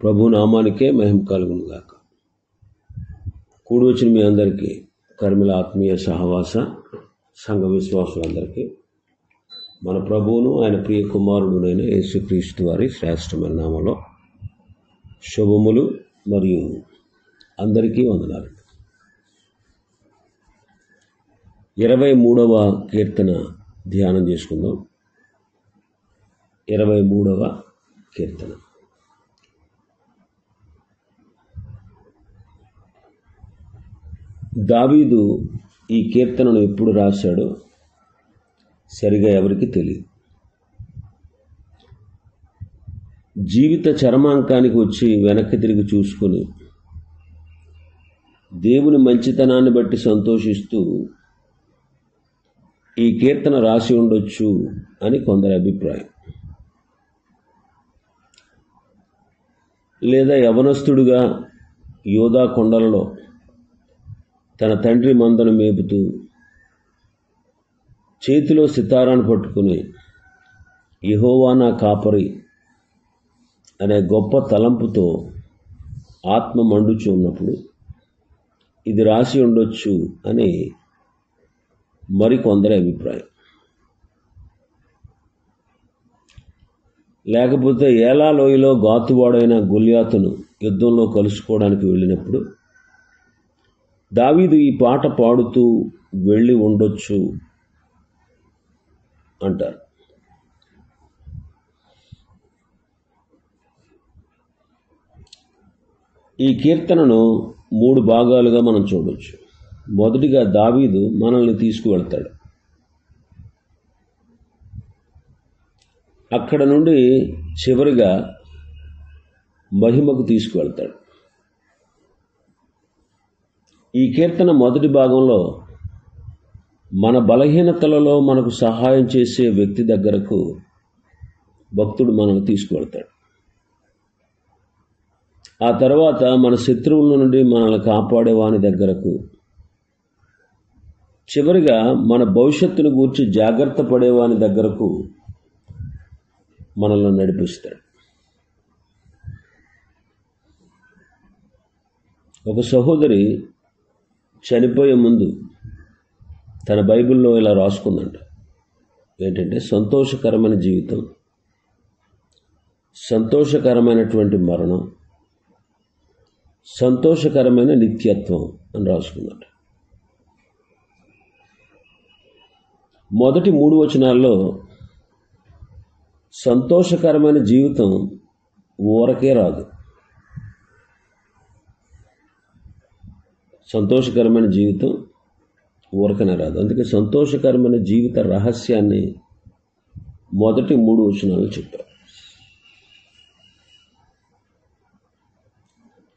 ప్రభు నామానికే మహిమ కలుగును గాక. కూడి వచ్చిన మీ అందరికీ కర్మిల ఆత్మీయ సహవాస సంఘ విశ్వాసులందరికీ మన ప్రభువును ఆయన ప్రియ కుమారుడునైన యేసుక్రీస్తు వారి శ్రేష్టమైన నామములో శుభములు మరియు అందరికీ వందనాలు. 23వ కీర్తన ధ్యానం చేసుకుందాం. 23వ కీర్తన. దావీదు ఈ కీర్తనను ఎప్పుడు రాశాడో సరిగా ఎవరికి తెలియదు. జీవిత చరమాంకానికి వచ్చి వెనక్కి తిరిగి చూసుకొని దేవుని మంచితనాన్ని బట్టి సంతోషిస్తూ ఈ కీర్తన రాసి ఉండొచ్చు అని కొందరి అభిప్రాయం. లేదా యవనస్తుడుగా యోధా కొండలలో తన తండ్రి మందను మేపుతూ చేతిలో సితారాను పట్టుకుని యెహోవా నా కాపరి అనే గొప్ప తలంపుతో ఆత్మ మండుచు ఉన్నప్పుడు ఇది రాసి ఉండొచ్చు అని మరికొందరి అభిప్రాయం. లేకపోతే ఏలా లోయలో గాతువాడైన గొల్యాతును యుద్ధంలో కలుసుకోవడానికి వెళ్ళినప్పుడు దావీదు ఈ పాట పాడుతూ వెళ్ళి ఉండొచ్చు అంటారు. ఈ కీర్తనను 3 భాగాలుగా మనం చూడవచ్చు. మొదటిగా దావీదు మనల్ని తీసుకువెళ్తాడు. అక్కడ నుండి చివరిగా మహిమకు తీసుకువెళ్తాడు. ఈ కీర్తన మొదటి భాగంలో మన బలహీనతలలో మనకు సహాయం చేసే వ్యక్తి దగ్గరకు భక్తుడు మనల్ని తీసుకువెళ్తాడు. ఆ తర్వాత మన శత్రువుల నుండి మనల్ని కాపాడేవాని దగ్గరకు, చివరిగా మన భవిష్యత్తును గూర్చి జాగ్రత్త పడేవాని దగ్గరకు మనల్ని నడిపిస్తాడు. ఒక సహోదరి చనిపోయే ముందు తన బైబిల్లో ఇలా రాసుకుందంట. ఏంటంటే, సంతోషకరమైన జీవితం, సంతోషకరమైనటువంటి మరణం, సంతోషకరమైన నిత్యత్వం అని రాసుకుందంట. మొదటి 3 వచనాల్లో సంతోషకరమైన జీవితం ఊరకే రాదు. సంతోషకరమైన జీవితం ఊరకనే రాదు. అందుకే సంతోషకరమైన జీవిత రహస్యాన్ని మొదటి 3 వచనాలు చెప్పారు.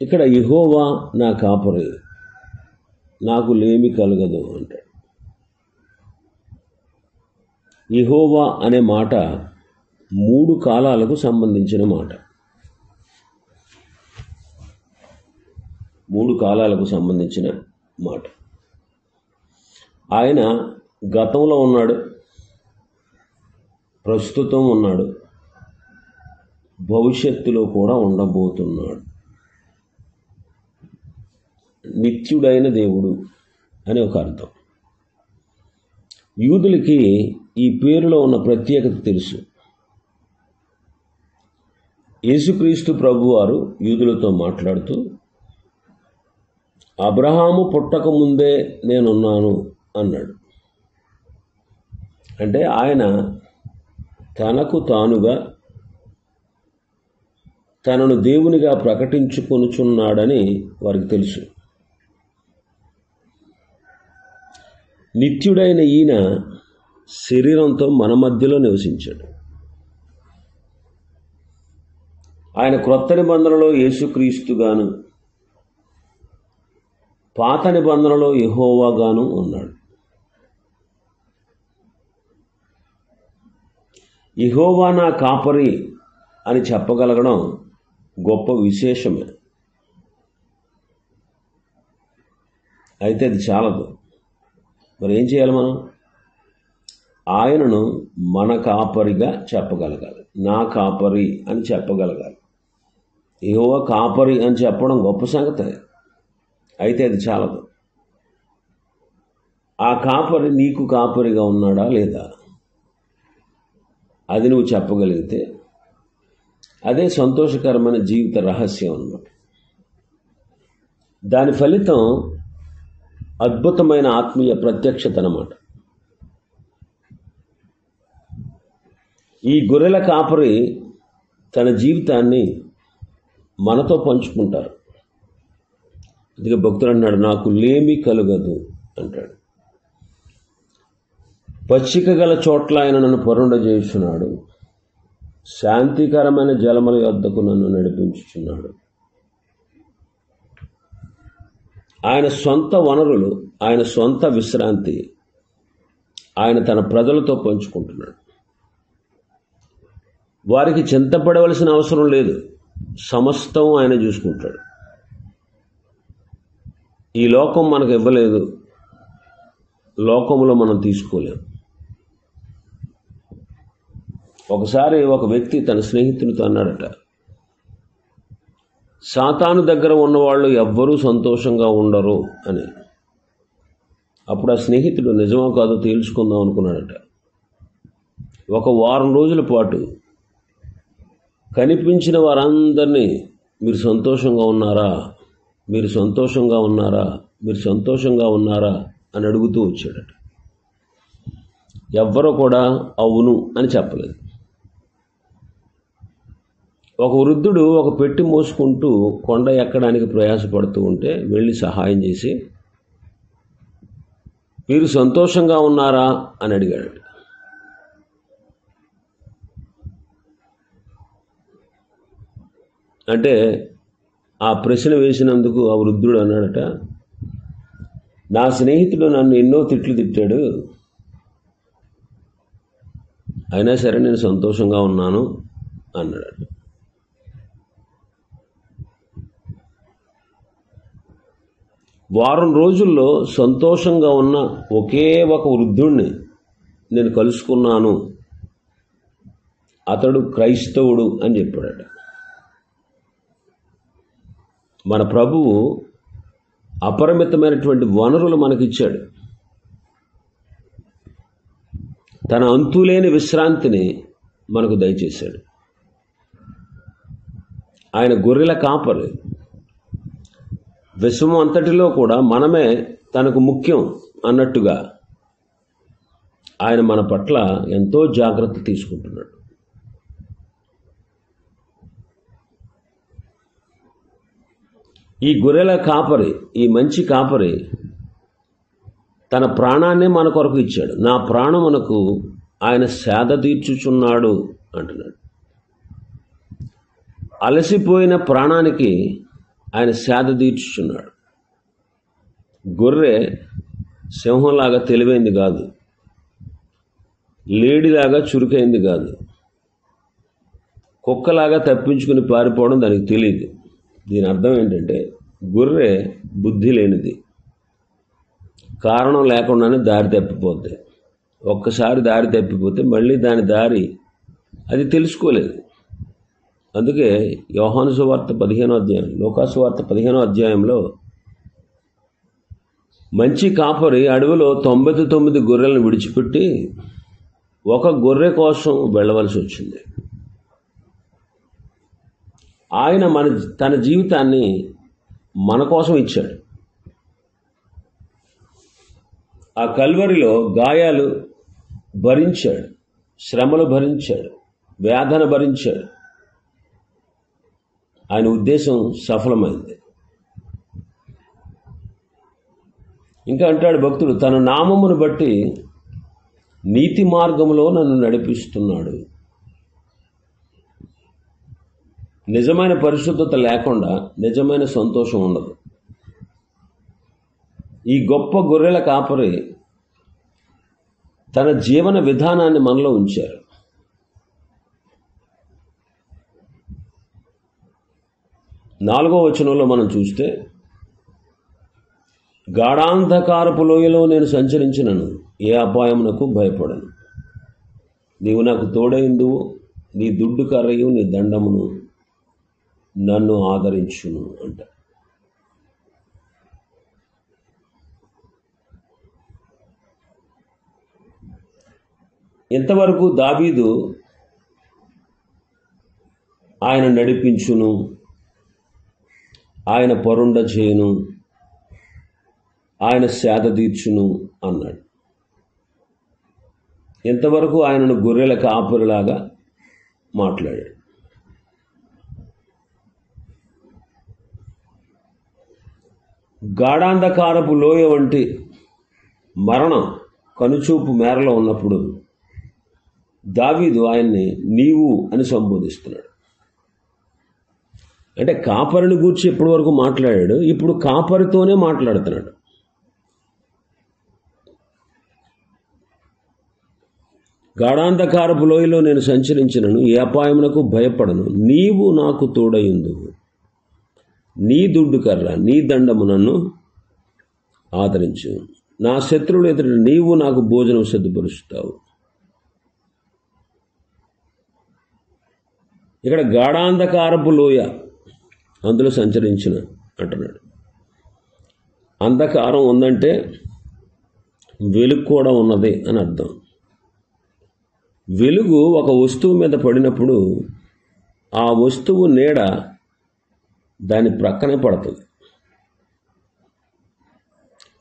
ఇక్కడ యెహోవా నా కాపరి, నాకు లేమి కలగదు అంటాడు. యెహోవా అనే మాట 3 కాలాలకు సంబంధించిన మాట. 3 కాలాలకు సంబంధించిన మాట. ఆయన గతంలో ఉన్నాడు, ప్రస్తుతం ఉన్నాడు, భవిష్యత్తులో కూడా ఉండబోతున్నాడు. నిత్యుడైన దేవుడు అని ఒక అర్థం. యూదులకి ఈ పేరులో ఉన్న ప్రత్యేకత తెలుసు. యేసుక్రీస్తు ప్రభువారు యూదులతో మాట్లాడుతూ, అబ్రహాము పుట్టక ముందే నేనున్నాను అన్నాడు. అంటే ఆయన తనకు తానుగా తనను దేవునిగా ప్రకటించుకొనుచున్నాడని వారికి తెలుసు. నిత్యుడైన ఈయన శరీరంతో మన మధ్యలో నివసించాడు. ఆయన క్రొత్త నిబంధనలో యేసుక్రీస్తుగాను, పాత నిబంధనలో యెహోవాగాను ఉన్నాడు. యెహోవా నా కాపరి అని చెప్పగలగడం గొప్ప విశేషమే. అయితే అది చాలదు. మరి ఏం చేయాలి మనం? ఆయనను మన కాపరిగా చెప్పగలగాలి. నా కాపరి అని చెప్పగలగాలి. యెహోవా కాపరి అని చెప్పడం గొప్ప సంగతే, అయితే అది చాలదు. ఆ కాపరి నీకు కాపరిగా ఉన్నాడా లేదా, అది నువ్వు చెప్పగలిగితే అదే సంతోషకరమైన జీవిత రహస్యం అన్నమాట. దాని ఫలితం అద్భుతమైన ఆత్మీయ ప్రత్యక్షత అన్నమాట. ఈ గొర్రెల కాపరి తన జీవితాన్ని మనతో పంచుకుంటారు. అందుకే భక్తుడు అన్నాడు, నాకు లేమి కలుగదు అంటాడు. పచ్చిక గల చోట్ల ఆయన నన్ను పరుండజేయుచున్నాడు, శాంతికరమైన జలముల యొద్దకు నన్ను నడిపించుచున్నాడు. ఆయన సొంత వనరులు, ఆయన సొంత విశ్రాంతి ఆయన తన ప్రజలతో పంచుకుంటున్నాడు. వారికి చింతపడవలసిన అవసరం లేదు, సమస్తం ఆయన చూసుకుంటాడు. ఈ లోకం మనకు ఇవ్వలేదు, లోకంలో మనం తీసుకోలేము. ఒకసారి ఒక వ్యక్తి తన స్నేహితునితో అన్నాడట, సాతాను దగ్గర ఉన్నవాళ్ళు ఎవ్వరూ సంతోషంగా ఉండరు అని. అప్పుడు ఆ స్నేహితుడు నిజమో కాదో తేల్చుకుందాం అనుకున్నాడట. ఒక వారం రోజుల పాటు కనిపించిన వారందరినీ మీరు సంతోషంగా ఉన్నారా, మీరు సంతోషంగా ఉన్నారా, మీరు సంతోషంగా ఉన్నారా అని అడుగుతూ వచ్చాడట. ఎవ్వరూ కూడా అవును అని చెప్పలేదు. ఒక వృద్ధుడు ఒక పెట్టి మోసుకుంటూ కొండ ఎక్కడానికి ప్రయాసపడుతూ ఉంటే వెళ్ళి సహాయం చేసి, మీరు సంతోషంగా ఉన్నారా అని అడిగాడట. అంటే ఆ ప్రశ్న వేసినందుకు ఆ వృద్ధుడు అన్నాడట, నా స్నేహితుడు నన్ను ఎన్నో తిట్లు తిట్టాడు, అయినా సరే నేను సంతోషంగా ఉన్నాను అన్నాడట. వారం రోజుల్లో సంతోషంగా ఉన్న ఒకే ఒక వృద్ధుణ్ణి నేను కలుసుకున్నాను, అతడు క్రైస్తవుడు అని చెప్పాడట. మన ప్రభువు అపరిమితమైనటువంటి వనరులు మనకిచ్చాడు. తన అంతులేని విశ్రాంతిని మనకు దయచేశాడు. ఆయన గొర్రెల కాపరి. విశ్వం అంతటిలో కూడా మనమే తనకు ముఖ్యం అన్నట్టుగా ఆయన మన పట్ల ఎంతో జాగ్రత్త తీసుకుంటున్నాడు. ఈ గొర్రెల కాపరి, ఈ మంచి కాపరి తన ప్రాణాన్నే మన కొరకు ఇచ్చాడు. నా ప్రాణమునకు ఆయన సేద తీర్చుచున్నాడు అంటున్నాడు. అలసిపోయిన ప్రాణానికి ఆయన సేద తీర్చుచున్నాడు. గొర్రె సింహంలాగా తెలివైంది కాదు, లేడిలాగా చురుకైంది కాదు, కుక్కలాగా తప్పించుకుని పారిపోవడం దానికి తెలియదు. దీని అర్థం ఏంటంటే గొర్రె బుద్ధి లేనిది, కారణం లేకుండానే దారి తప్పిపోద్ది. ఒక్కసారి దారి తప్పిపోతే మళ్ళీ దాని దారి అది తెలుసుకోలేదు. అందుకే యోహాను సువార్త 15వ అధ్యాయం, లూకా సువార్త 15వ అధ్యాయంలో మంచి కాపరి అడవిలో 99 గొర్రెలను విడిచిపెట్టి ఒక గొర్రె కోసం వెళ్ళవలసి వచ్చింది. ఆయన తన జీవితాన్ని మన కోసం ఇచ్చాడు. ఆ కల్వరిలో గాయాలు భరించాడు, శ్రమలు భరించాడు, వేదన భరించాడు. ఆయన ఉద్దేశం సఫలమైంది. ఇంకా అంటాడు భక్తుడు, తన నామమును బట్టి నీతి మార్గంలో నన్ను నడిపిస్తున్నాడు. నిజమైన పరిశుద్ధత లేకుండా నిజమైన సంతోషం ఉండదు. ఈ గొప్ప గొర్రెల కాపరి తన జీవన విధానాన్ని మనలో ఉంచారు. నాలుగవ వచనంలో మనం చూస్తే, గాఢాంధకారపు లోయలో నేను సంచరించినను ఏ అపాయమునకు భయపడను, నీవు నాకు తోడైందువు, నీ దుడ్డు కర్రయు నీ దండమును నన్ను ఆదరించును అంట. ఇంతవరకు దావీదు ఆయన నడిపించును, ఆయన పరుండ చేయును, ఆయన సేద తీర్చును అన్నాడు. ఇంతవరకు ఆయనను గొర్రెల కాపరిలాగా మాట్లాడాడు. గాఢాంధకారపు లోయ వంటి మరణం కనుచూపు మేరలో ఉన్నప్పుడు దావీదు ఆయన్ని నీవు అని సంబోధిస్తున్నాడు. అంటే కాపరిని గూర్చి ఇప్పటి వరకు మాట్లాడాడు, ఇప్పుడు కాపరితోనే మాట్లాడుతున్నాడు. గాఢాంధకారపు లోయలో నేను సంచరించినను, ఏ అపాయమునకు భయపడను, నీవు నాకు తోడయుందువు, నీ దుడ్డు కర్ర నీ దండము నన్ను ఆదరించు, నా శత్రువులు ఎదుట నీవు నాకు భోజనం సిద్ధపరుస్తావు. ఇక్కడ గాఢాంధకారపు లోయ, అందులో సంచరించిన అంటున్నాడు. అంధకారం ఉందంటే వెలుగు కూడా ఉన్నది అని అర్థం. వెలుగు ఒక వస్తువు మీద పడినప్పుడు ఆ వస్తువు నీడ దాని ప్రక్కనే పడుతుంది.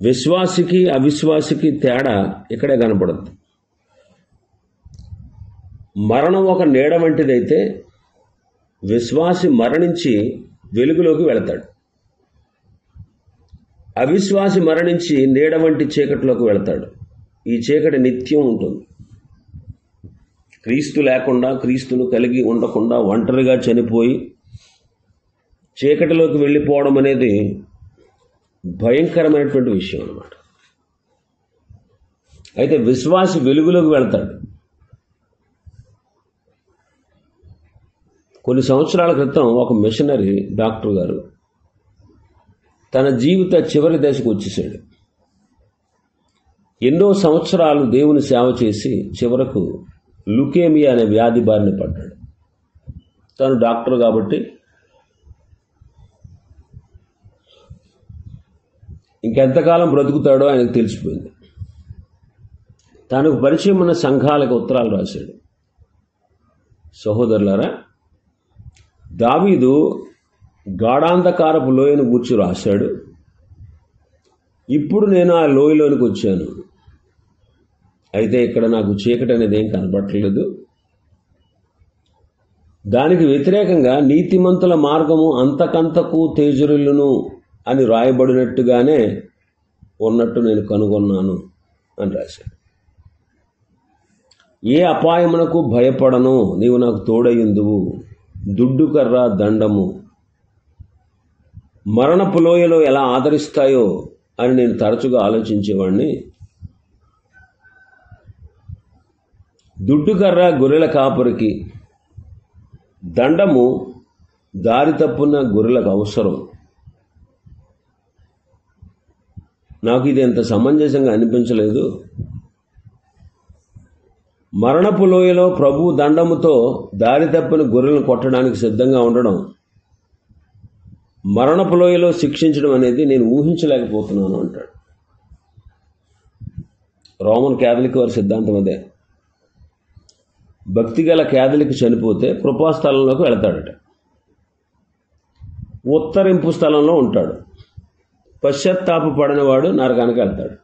విశ్వాసికి అవిశ్వాసికి తేడా ఇక్కడే కనపడుతుంది. మరణం ఒక నీడ వంటిదైతే విశ్వాసి మరణించి వెలుగులోకి వెళతాడు, అవిశ్వాసి మరణించి నీడ వంటి చీకటిలోకి వెళతాడు. ఈ చీకటి నిత్యం ఉంటుంది. క్రీస్తు లేకుండా, క్రీస్తును కలిగి ఉండకుండా ఒంటరిగా చనిపోయి చీకటిలోకి వెళ్ళిపోవడం అనేది భయంకరమైనటువంటి విషయం అన్నమాట. అయితే విశ్వాసి వెలుగులోకి వెళ్తాడు. కొన్ని సంవత్సరాల క్రితం ఒక మిషనరీ డాక్టర్ గారు తన జీవిత చివరి దశకు వచ్చేసాడు. ఎన్నో సంవత్సరాలు దేవుని సేవ చేసి చివరకు లుకేమియా అనే వ్యాధి బారిన పడ్డాడు. తను డాక్టర్ కాబట్టి ఇంకెంతకాలం బ్రతుకుతాడో ఆయనకు తెలిసిపోయింది. తనకు పరిచయం ఉన్న సంఘాలకు ఉత్తరాలు రాశాడు. సహోదరులారా, దావీదు గాఢాంధకారపు లోయను గూర్చి రాశాడు. ఇప్పుడు నేను ఆ లోయలోనికి వచ్చాను, అయితే ఇక్కడ నాకు చీకటి అనేది ఏం కనబడట్లేదు. దానికి వ్యతిరేకంగా నీతిమంతుల మార్గము అంతకంతకు తేజరిల్లును అని రాయబడినట్టుగానే ఉన్నట్టు నేను కనుగొన్నాను అని రాశాడు. ఏ అపాయమునకు భయపడను, నీవు నాకు తోడయుందువు, దుడ్డు కర్ర దండము మరణపు లోయలో ఎలా ఆదరిస్తాయో అని నేను తరచుగా ఆలోచించేవాడిని. దుడ్డు కర్ర గొర్రెల కాపరికి, దండము దారి తప్పున్న గొర్రెలకు అవసరం. నాకు ఇది ఎంత సమంజసంగా అనిపించలేదు. మరణపు లోయలో ప్రభు దండముతో దారి తప్పిన గొర్రెలను కొట్టడానికి సిద్ధంగా ఉండడం, మరణపు లోయలో శిక్షించడం అనేది నేను ఊహించలేకపోతున్నాను అంటాడు. రోమన్ క్యాథలిక్ వారి సిద్ధాంతం అదే. భక్తిగల క్యాథలిక్ చనిపోతే కృపాస్థలంలోకి వెళతాడట, ఉత్తరింపు స్థలంలో ఉంటాడు. పశ్చాత్తాపడినవాడు నరకానికి వెళ్తాడు.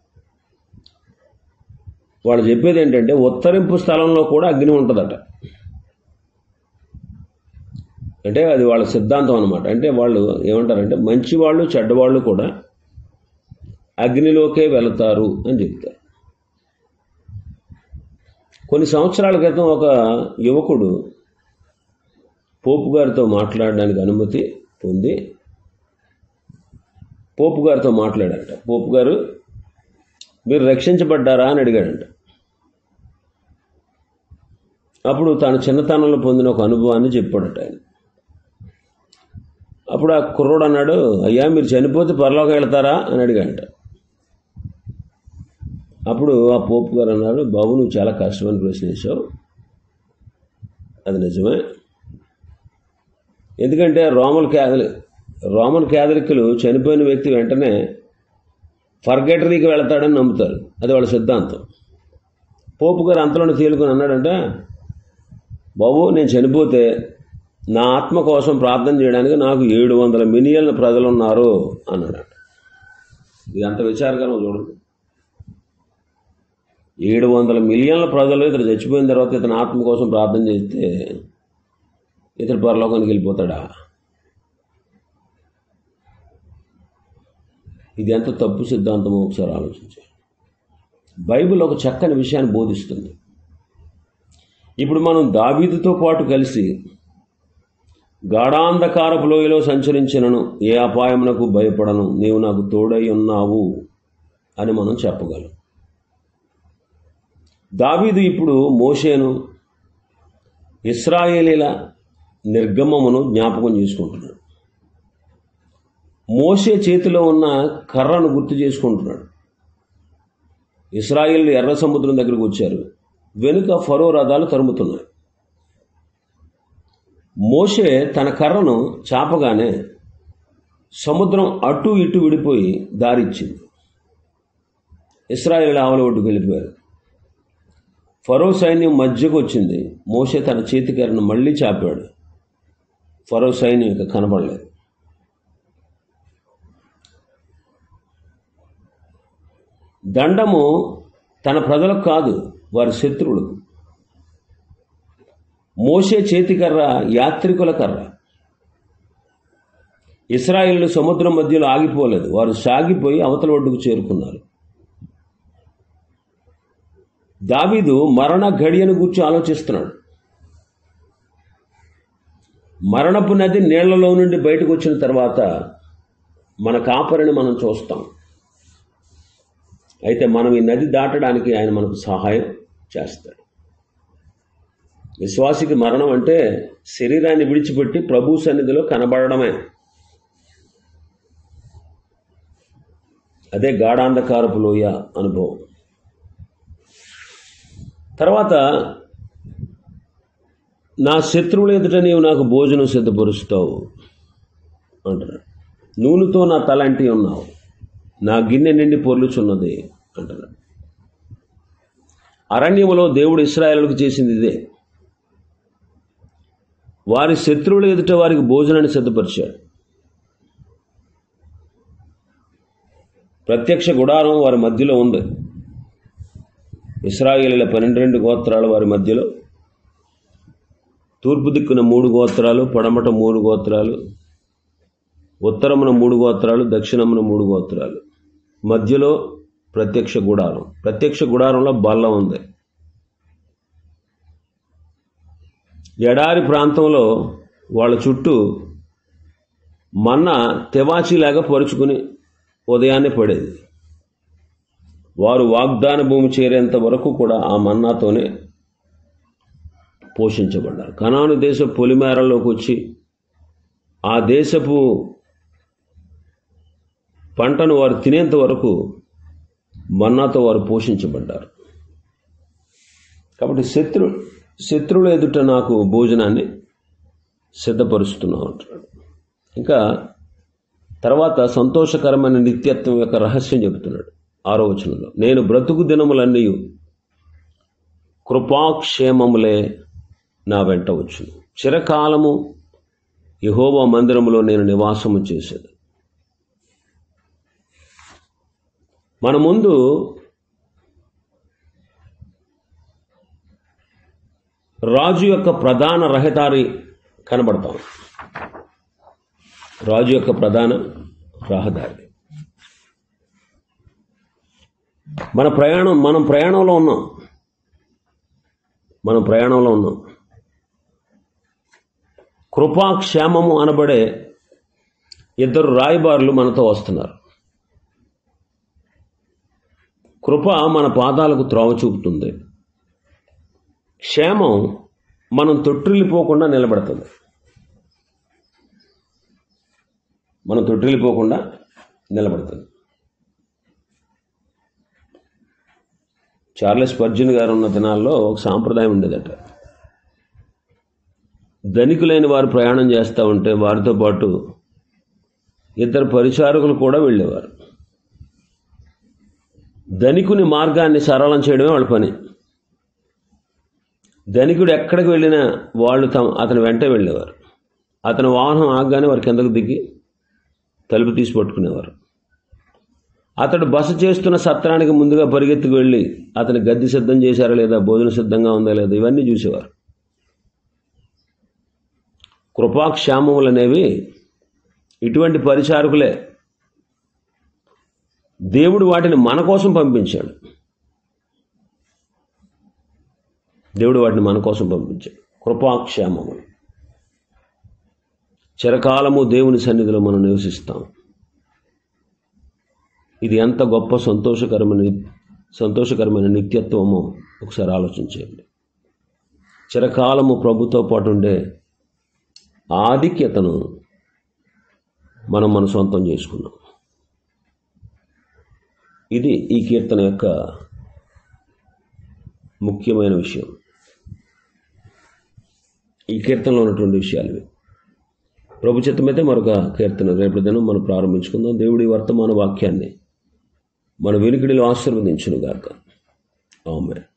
వాళ్ళు చెప్పేది ఏంటంటే ఉత్తరింపు స్థలంలో కూడా అగ్ని ఉంటుందట. అంటే అది వాళ్ళ సిద్ధాంతం అన్నమాట. అంటే వాళ్ళు ఏమంటారంటే మంచివాళ్ళు చెడ్డవాళ్ళు కూడా అగ్నిలోకే వెళతారు అని చెప్తారు. కొన్ని సంవత్సరాల క్రితం ఒక యువకుడు పోపు గారితో మాట్లాడడానికి అనుమతి పొంది పోపు గారితో మాట్లాడారట. పోపు గారు, మీరు రక్షించబడ్డారా అని అడిగాడంట. అప్పుడు తాను చిన్నతనంలో పొందిన ఒక అనుభవాన్ని చెప్పాడట ఆయన. అప్పుడు ఆ కుర్రోడు అన్నాడు, అయ్యా మీరు చనిపోతే పరలోకం వెళ్తారా అని అడిగాడంట. అప్పుడు ఆ పోపు గారు అన్నారు, బాబు నువ్వు చాలా కష్టమైన ప్రశ్న వేసావు, అది నిజమే. ఎందుకంటే రోమన్ క్యాథలిక్లు చనిపోయిన వ్యక్తి వెంటనే ఫర్గెటరీకి వెళతాడని నమ్ముతారు. అది వాళ్ళ సిద్ధాంతం. పోపు గారు అంతలోనే తేలుకొని అన్నాడంటే, బాబు నేను చనిపోతే నా ఆత్మ కోసం ప్రార్థన చేయడానికి నాకు 700 మిలియన్ల ప్రజలు ఉన్నారు అన్నాడు. ఇది అంత విచారకరం చూడండి. 700 మిలియన్ల ప్రజలు ఇతను చచ్చిపోయిన తర్వాత ఇతని ఆత్మ కోసం ప్రార్థన చేస్తే ఇతను పరలోకానికి వెళ్ళిపోతాడా? ఇది ఎంత తప్పు సిద్ధాంతమో ఒకసారి ఆలోచించాలి. బైబిల్ ఒక చక్కని విషయాన్ని బోధిస్తుంది. ఇప్పుడు మనం దావీదుతో పాటు కలిసి గాఢాంధకారపు లోయలో సంచరించినను ఏ అపాయమునకు భయపడను, నీవు నాకు తోడై ఉన్నావు అని మనం చెప్పగలం. దావీదు ఇప్పుడు మోషేను, ఇశ్రాయేలీల నిర్గమమును జ్ఞాపకం చేసుకుంటున్నాడు. మోషే చేతిలో ఉన్న కర్రను గుర్తు చేసుకుంటున్నాడు. ఇశ్రాయేలు ఎర్ర సముద్రం దగ్గరకు వచ్చారు. వెనుక ఫరో రథాలు తరుముతున్నాయి. మోషే తన కర్రను చాపగానే సముద్రం అటు ఇటు విడిపోయి దారిచ్చింది. ఇశ్రాయేలు ఆవల ఒడ్డుకు వెళ్ళిపోయారు. ఫరో సైన్యం మధ్యకు వచ్చింది. మోషే తన చేతి కర్రను మళ్ళీ చాపాడు. ఫరో సైన్యం ఇక కనబడలేదు. దండము తన ప్రజలకు కాదు, వారి శత్రువులకు. మోషే చేతి కర్ర యాత్రికుల కర్ర. ఇశ్రాయేలు సముద్రం మధ్యలో ఆగిపోలేదు. వారు సాగిపోయి అవతల ఒడ్డుకు చేరుకున్నారు. దావీదు మరణ ఘడియను గూర్చి ఆలోచిస్తున్నాడు. మరణపు నది నీళ్లలో నుండి బయటకు వచ్చిన తర్వాత మన కాపరిని మనం చూస్తాం. అయితే మనం ఈ నది దాటడానికి ఆయన మనకు సహాయం చేస్తాడు. విశ్వాసికి మరణం అంటే శరీరాన్ని విడిచిపెట్టి ప్రభు సన్నిధిలో కనబడడమే. అదే గాఢాంధకారపు లోయ అనుభవం. తర్వాత నా శత్రువుల ఎదుట నీవు నాకు భోజనం సిద్ధపరుస్తావు అంటున్నాడు. నూనెతో నా తలంటి ఉన్నావు, నా గిన్నె నిండి పొర్లుచున్నది అంటున్నాడు. అరణ్యములో దేవుడు ఇశ్రాయేలుకు చేసింది ఇదే. వారి శత్రువుల ఎదుట వారికి భోజనాన్ని సిద్ధపరిచాడు. ప్రత్యక్ష గుడారం వారి మధ్యలో ఉంది. ఇశ్రాయేలీల 12 గోత్రాలు వారి మధ్యలో. తూర్పు దిక్కున 3 గోత్రాలు, పడమట 3 గోత్రాలు, ఉత్తరమున 3 గోత్రాలు, దక్షిణమున 3 గోత్రాలు. మధ్యలో ప్రత్యక్ష గుడారం. ప్రత్యక్ష గుడారంలో బల్ల ఉంది. ఎడారి ప్రాంతంలో వాళ్ళ చుట్టూ మన్నా తెవాచీలాగా పరుచుకుని ఉదయాన్నే పడేది. వారు వాగ్దాన భూమి చేరేంత వరకు కూడా ఆ మన్నాతోనే పోషించబడ్డారు. కనాను దేశ పొలిమేరల్లోకి వచ్చి ఆ దేశపు పంటను వారు తినేంత వరకు మన్నాతో వారు పోషించబడ్డారు. కాబట్టి శత్రువుల ఎదుట నాకు భోజనాన్ని సిద్ధపరుస్తున్నావు అంటున్నాడు. ఇంకా తర్వాత సంతోషకరమైన నిత్యత్వం యొక్క రహస్యం చెబుతున్నాడు 6వ వచనంలో. నేను బ్రతుకు దినములన్నీ కృపాక్షేమములే నా వెంట వచ్చును. చిరకాలము యెహోవా మందిరములో నేను నివాసము చేసేది. మన ముందు రాజు యొక్క ప్రధాన రహదారి కనబడతాం. రాజు యొక్క ప్రధాన రహదారి. మనం ప్రయాణంలో ఉన్నాం. కృపాక్షేమము అనబడే 2 రాయబారులు మనతో వస్తున్నారు. కృప మన పాదాలకు త్రోవ చూపుతుంది. క్షేమం మనం తొట్టిల్లిపోకుండా నిలబడుతుంది. చార్లెస్ స్పర్జన్ గారు ఉన్న దినాల్లో ఒక సాంప్రదాయం ఉండేదట. ధనికులైన వారు ప్రయాణం చేస్తూ ఉంటే వారితో పాటు ఇద్దరు పరిచారకులు కూడా వెళ్ళేవారు. ధనికుని మార్గాన్ని సరళం చేయడమే వాళ్ళ పని. ధనికుడు ఎక్కడికి వెళ్ళినా వాళ్ళు అతని వెంటే వెళ్ళేవారు. అతని వాహనం ఆగగానే వారు కిందకు దిగి తలుపు తీసి పట్టుకునేవారు. అతడు బస చేస్తున్న సత్రానికి ముందుగా పరిగెత్తుకు వెళ్ళి అతని గది సిద్ధం చేశారా లేదా, భోజనం సిద్ధంగా ఉందా లేదా, ఇవన్నీ చూసేవారు. కృపాక్షేమములు అనేవి ఇటువంటి పరిచారకులే. దేవుడు వాటిని మన కోసం పంపించాడు. కృపాక్షేమములు. చిరకాలము దేవుని సన్నిధిలో మనం నివసిస్తాం. ఇది ఎంత గొప్ప సంతోషకరమైన నిత్యత్వమో ఒకసారి ఆలోచించండి. చిరకాలము ప్రభుతో పాటు ఉండే ఆధిక్యతను మనం మన సొంతం చేసుకున్నాం. ఇది ఈ కీర్తన యొక్క ముఖ్యమైన విషయం. ఈ కీర్తనలో ఉన్నటువంటి విషయాలు ఇవి. ప్రభు చిత్తమైతే మరొక కీర్తన రేపటి దినం మనం ప్రారంభించుకుందాం. దేవుడి వర్తమాన వాక్యాన్ని మన వెనుకడిలో ఆశీర్వదించును గాక. ఆమేన్.